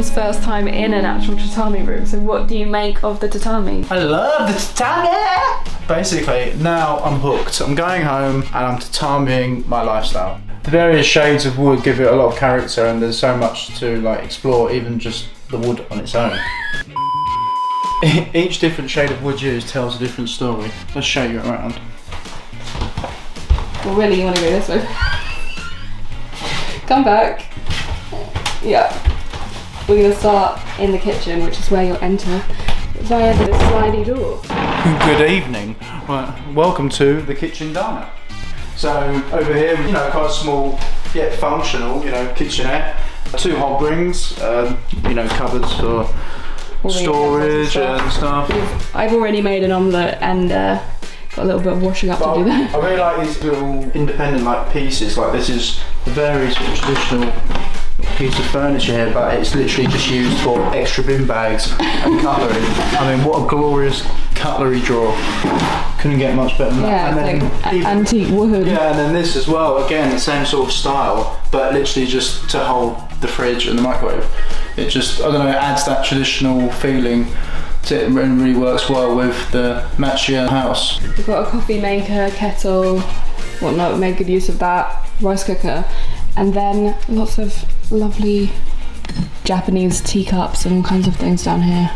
everyone's first time in an actual tatami room. So what do you make of the tatami? I love the tatami! Basically, now I'm hooked. I'm going home and I'm tatamiing my lifestyle. The various shades of wood give it a lot of character, and there's so much to like explore, even just the wood on its own. Each different shade of wood used tells a different story. Let's show you around. Well, really, you want to go this way? Come back. Yeah. We're going to start in the kitchen, which is where you'll enter via the slidey door. Good evening. Right, welcome to the kitchen diner. So over here, you know, quite small yet functional, you know, kitchenette. 2 hob rings, you know, cupboards for storage and stuff. I've already made an omelette and got a little bit of washing up to do there. I really like these little independent like pieces. Like this is a very sort of traditional piece of furniture here, but it's literally just used for extra bin bags and cutlery. I mean, what a glorious cutlery drawer. Couldn't get much better than that. Yeah, and it's then like antique wood. Yeah, and then this as well, again, the same sort of style, but literally just to hold the fridge and the microwave. It just, I don't know, it adds that traditional feeling to it, and really works well with the Machiya house. We've got a coffee maker, kettle, whatnot, made good use of that, rice cooker, and then lots of lovely Japanese teacups and all kinds of things down here.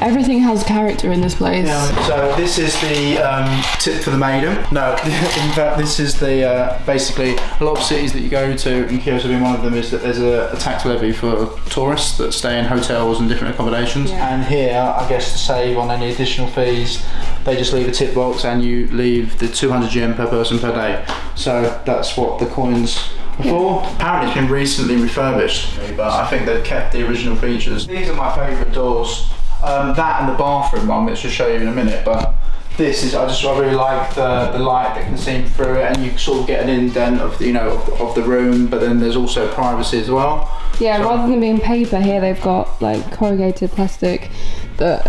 Everything has character in this place. Yeah, so this is the tip for the maiden. No, in fact this is the, basically a lot of cities that you go to, and Kyoto being one of them, is that there's a tax levy for tourists that stay in hotels and different accommodations. Yeah. And here, I guess to save on any additional fees, they just leave a tip box and you leave the 200 yen per person per day. So that's what the coins for. Apparently it's been recently refurbished, but I think they've kept the original features. These are my favourite doors. That and the bathroom one, which I'll show you in a minute, but this is, I really like the light that can seem through it, and you sort of get an indent of the, you know, of the room, but then there's also privacy as well. Yeah, so, rather than being paper here, they've got like corrugated plastic that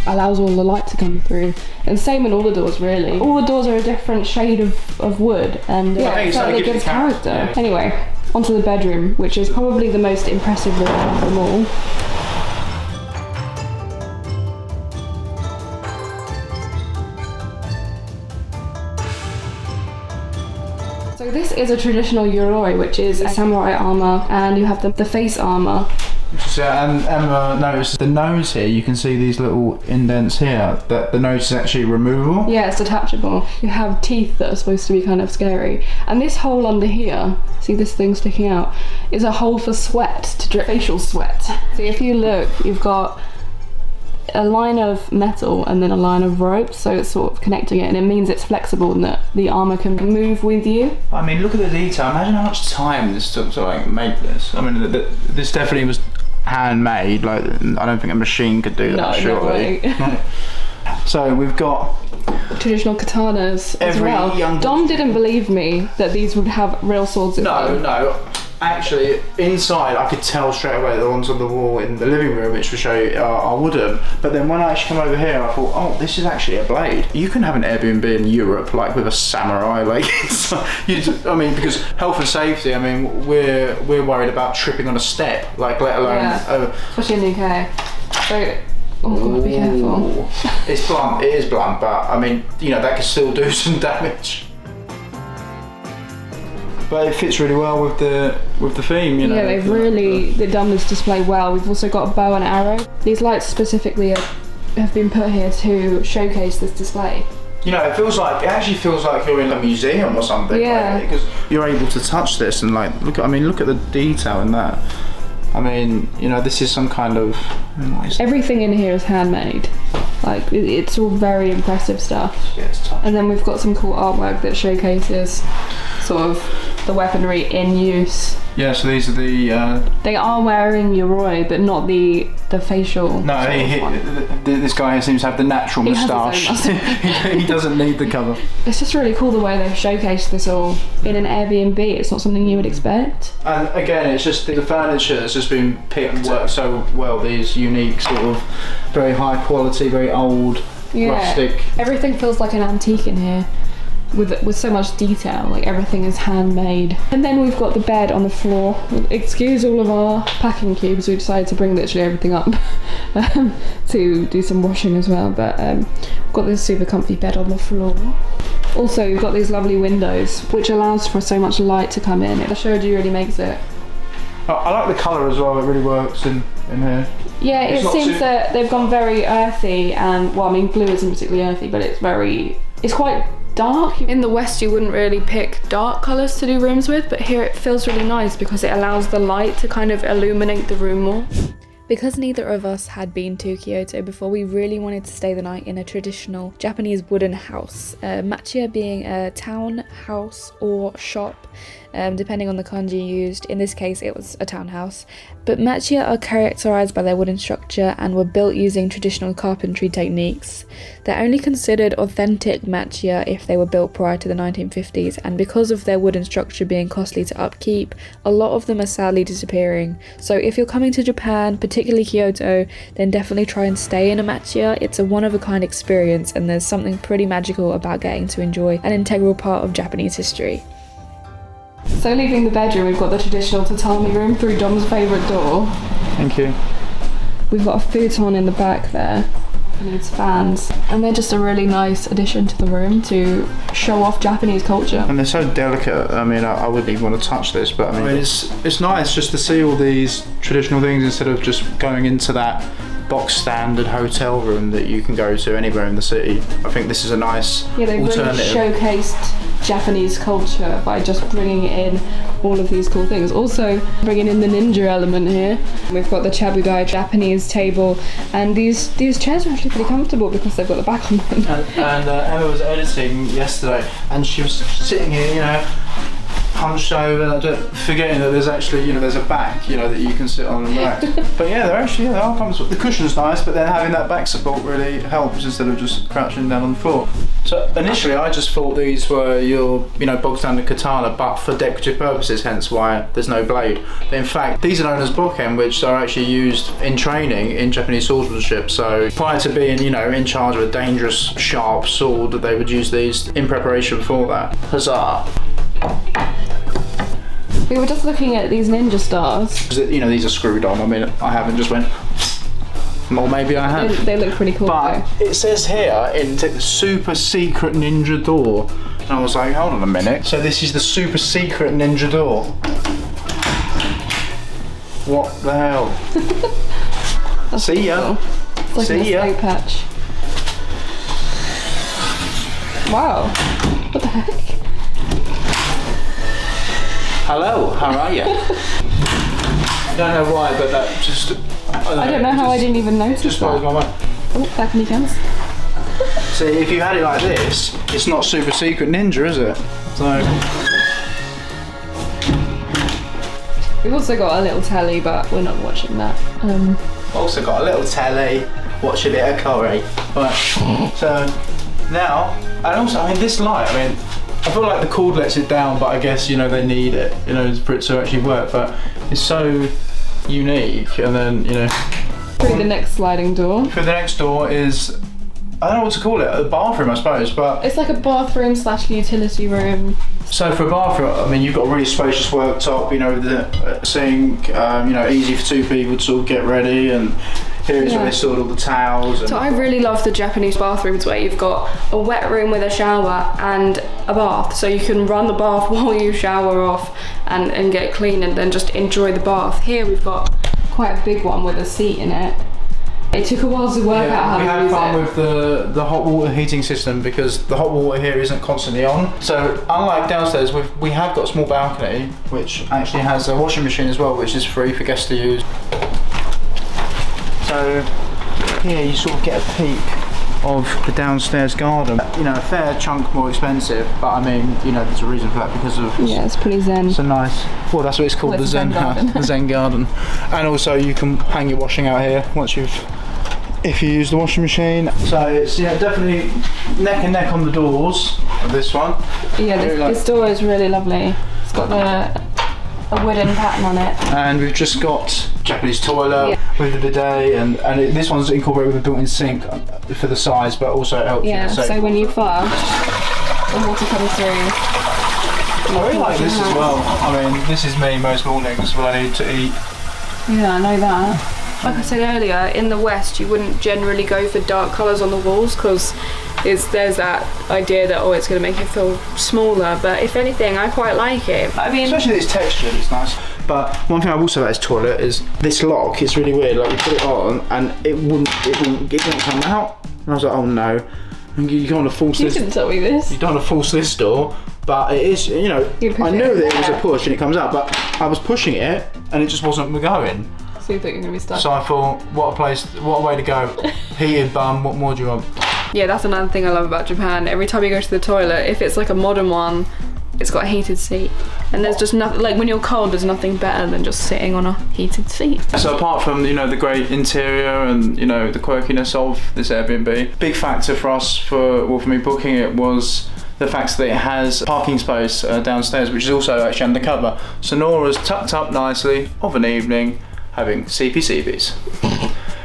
allows all the light to come through. And same in all the doors, really. All the doors are a different shade of wood, and it certainly gives character. Yeah. Anyway, onto the bedroom, which is probably the most impressive room of them all. So this is a traditional yoroi, which is a samurai armour, and you have the face armour. And Emma noticed the nose here, you can see these little indents here, that the nose is actually removable. Yeah, it's detachable. You have teeth that are supposed to be kind of scary. And this hole under here, see this thing sticking out, is a hole for sweat, to drip facial sweat. So if you look, you've got a line of metal and then a line of rope, so it's sort of connecting it, and it means it's flexible and that the armour can move with you. I mean, look at the detail. Imagine how much time this took to like make this. I mean, this definitely was handmade. Like, I don't think a machine could do that, surely. No. So we've got traditional katanas as well. Dom didn't believe me that these would have real swords in them. No. Actually, inside I could tell straight away the ones on the wall in the living room, which will show you, are wooden. But then when I actually come over here, I thought, oh, this is actually a blade. You can have an Airbnb in Europe, like with a samurai, like, I mean, because health and safety, I mean, we're worried about tripping on a step, like, let alone... especially in the UK. So, oh God, be careful. It's blunt, it is blunt, but I mean, you know, that can still do some damage. But it fits really well with the theme, you know. Yeah, they've done this display well. We've also got a bow and arrow. These lights specifically have been put here to showcase this display. You know, it actually feels like you're in a museum or something. Yeah. Because you're able to touch this and like look at the detail in that. I mean, you know, this is some kind of... Everything in here is handmade. Like, it's all very impressive stuff. Yeah, it's tough. And then we've got some cool artwork that showcases sort of the weaponry in use. Yeah, so these are the... They are wearing yoroi, but not the facial. No, this guy here seems to have the natural moustache. He doesn't need the cover. It's just really cool the way they've showcased this all in an Airbnb. It's not something you would expect. And again, it's just the furniture that's just been picked so well. These unique sort of very high quality, very old, rustic. Everything feels like an antique in here. with so much detail. Like everything is handmade. And then we've got the bed on the floor. Excuse all of our packing cubes. We decided to bring literally everything up to do some washing as well. But we've got this super comfy bed on the floor. Also, you've got these lovely windows, which allows for so much light to come in. The showed really makes it. I like the colour as well. It really works in here. Yeah, it seems that they've gone very earthy, and well, I mean, blue isn't particularly earthy, but it's quite dark. In the West, you wouldn't really pick dark colours to do rooms with, but here it feels really nice because it allows the light to kind of illuminate the room more. Because neither of us had been to Kyoto before, we really wanted to stay the night in a traditional Japanese wooden house. Machiya being a town house or shop, depending on the kanji used. In this case, it was a townhouse. But Machiya are characterised by their wooden structure and were built using traditional carpentry techniques. They're only considered authentic Machiya if they were built prior to the 1950s, and because of their wooden structure being costly to upkeep, a lot of them are sadly disappearing. So if you're coming to Japan, particularly Kyoto, then definitely try and stay in a Machiya. It's a one-of-a-kind experience, and there's something pretty magical about getting to enjoy an integral part of Japanese history. So leaving the bedroom, we've got the traditional tatami room through Dom's favourite door. Thank you. We've got a futon in the back there. It needs fans. And they're just a really nice addition to the room to show off Japanese culture. And they're so delicate. I mean, I wouldn't even want to touch this, but I mean, it's nice just to see all these traditional things instead of just going into that box standard hotel room that you can go to anywhere in the city. I think this is a nice they alternative. Really showcased Japanese culture by just bringing in all of these cool things. Also bringing in the ninja element here. We've got the chabugai Japanese table, and these chairs are actually pretty comfortable because they've got the back on them. And Emma was editing yesterday, and she was sitting here, you know, hunched over, forgetting that there's actually, you know, there's a back, you know, that you can sit on and relax. But yeah, they are comfortable. The cushion's nice, but then having that back support really helps instead of just crouching down on the floor. So initially, I just thought these were your, you know, bog standard katana, but for decorative purposes, hence why there's no blade. But in fact, these are known as bokken, which are actually used in training in Japanese swordsmanship. So prior to being, you know, in charge of a dangerous, sharp sword, they would use these in preparation for that. Huzzah! We were just looking at these ninja stars. You know, these are screwed on. I mean, I haven't just went, or maybe I have. They look pretty cool. But it says here, in super secret ninja door. And I was like, hold on a minute. So this is the super secret ninja door. What the hell? See ya. Cool. It's like See a ya. snow patch. Wow. What the heck? Hello, how are you? I don't know why, but that just... I don't know how I didn't even notice just that. blows my mind. Oh, back in comes. See, if you had it like this, it's not super secret ninja, is it? So... We've also got a little telly, but we're not watching that. Also got a little telly, watch a bit of curry. Right, so now, and also, I mean, this light, I mean, I feel like the cord lets it down, but I guess, you know, they need it, you know, for it to actually work, but it's so unique. And then, you know, Through the next sliding door. through the next door is, I don't know what to call it, a bathroom, I suppose, but It's like a bathroom / utility room. so for a bathroom, I mean, you've got a really spacious worktop, you know, with the sink, you know, easy for two people to sort of get ready, and here's where they stored all the towels. And So I really love the Japanese bathrooms where you've got a wet room with a shower and a bath, so you can run the bath while you shower off and get clean and then just enjoy the bath. Here we've got quite a big one with a seat in it. It took a while to work out how we to had use fun it. with the hot water heating system because the hot water here isn't constantly on. So unlike downstairs, we have got a small balcony which actually has a washing machine as well, which is free for guests to use. So here you sort of get a peek of the downstairs garden. You know, a fair chunk more expensive, but I mean, you know, there's a reason for that because of Yeah, it's pretty zen. it's a nice, well, that's what it's called, Well, the it's a Zen Zen house, garden. the Zen garden. And also you can hang your washing out here once if you use the washing machine. So it's, yeah, definitely neck and neck on the doors of this one. Yeah, this door is really lovely. It's got a wooden pattern on it. And we've just got Japanese toilet with the bidet, and this one's incorporated with a built-in sink for the size, but also it helps you Yeah, with the so when you flush, the water comes through. I really like this as well. I mean, this is me most mornings when I need to eat. Yeah, I know that. Like I said earlier, in the West you wouldn't generally go for dark colours on the walls because there's that idea that, oh, it's going to make it feel smaller, but if anything, I quite like it. I mean, especially this texture, it's nice. But one thing I will say about this toilet is this lock. It's really weird. Like you put it on and it wouldn't come out. And I was like, oh no, you don't want to force this. You didn't tell me this. You don't want to force this door. But it is, you know, I knew that it was a push and it comes out, but I was pushing it and it just wasn't going. So you thought you were going to be stuck? So I thought, what a way to go. Heated bum, what more do you want? Yeah, that's another thing I love about Japan. Every time you go to the toilet, if it's like a modern one, it's got a heated seat. And there's just nothing, like when you're cold, there's nothing better than just sitting on a heated seat. So apart from, you know, the great interior and, you know, the quirkiness of this Airbnb, big factor for us, for me booking it was the fact that it has parking space downstairs, which is also actually undercover. So Nora's tucked up nicely of an evening, having CPCBs.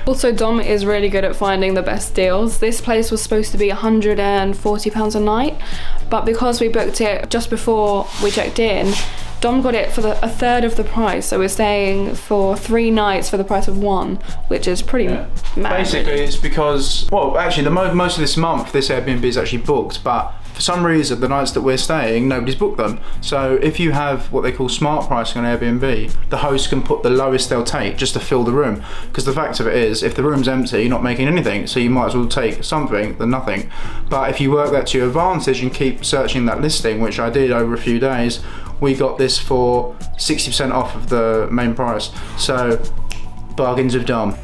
Also, Dom is really good at finding the best deals. This place was supposed to be £140 a night, but because we booked it just before we checked in, Dom got it for a third of the price, so we're staying for 3 nights for the price of 1, which is pretty mad. Basically, it's because, well, actually, most of this month, this Airbnb is actually booked, but for some reason, the nights that we're staying, nobody's booked them. So if you have what they call smart pricing on Airbnb, the host can put the lowest they'll take just to fill the room. Because the fact of it is, if the room's empty, you're not making anything, so you might as well take something than nothing. But if you work that to your advantage and keep searching that listing, which I did over a few days, we got this for 60% off of the main price. So, bargains of Dom.